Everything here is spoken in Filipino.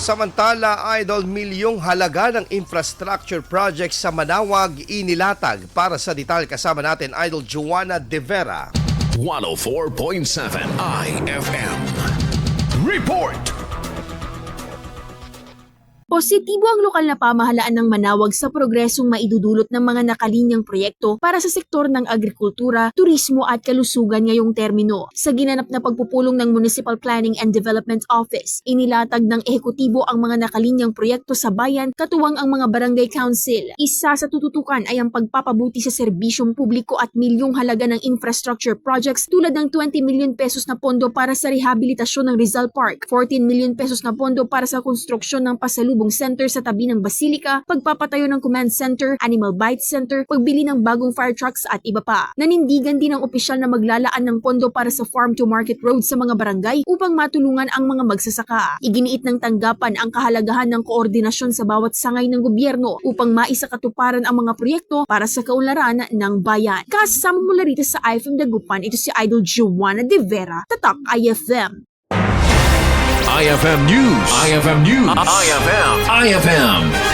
Samantala, Idol, milyong halaga ng infrastructure projects sa Manawag inilatag. Para sa detalye kasama natin, Idol Joanna De Vera. 104.7 IFM. Report! Positibo ang lokal na pamahalaan ng Manawag sa progresong maidudulot ng mga nakalinyang proyekto para sa sektor ng agrikultura, turismo at kalusugan ngayong termino. Sa ginanap na pagpupulong ng Municipal Planning and Development Office, inilatag ng ehekutibo ang mga nakalinyang proyekto sa bayan katuwang ang mga barangay council. Isa sa tututukan ay ang pagpapabuti sa serbisyong publiko at milyong halaga ng infrastructure projects tulad ng 20 million pesos na pondo para sa rehabilitasyon ng Rizal Park, 14 million pesos na pondo para sa konstruksyon ng pasalubong center sa tabi ng Basilica, pagpapatayo ng command center, animal bite center, pagbili ng bagong fire trucks at iba pa. Nanindigan din ang opisyal na maglalaan ng pondo para sa farm to market road sa mga barangay upang matulungan ang mga magsasaka. Iginiit ng tanggapan ang kahalagahan ng koordinasyon sa bawat sangay ng gobyerno upang maisakatuparan ang mga proyekto para sa kaunlaran ng bayan. Kasama mula rito sa IFM Dagupan, ito si Idol Joanna De Vera, Tatak IFM. IFM News. IFM News. IFM.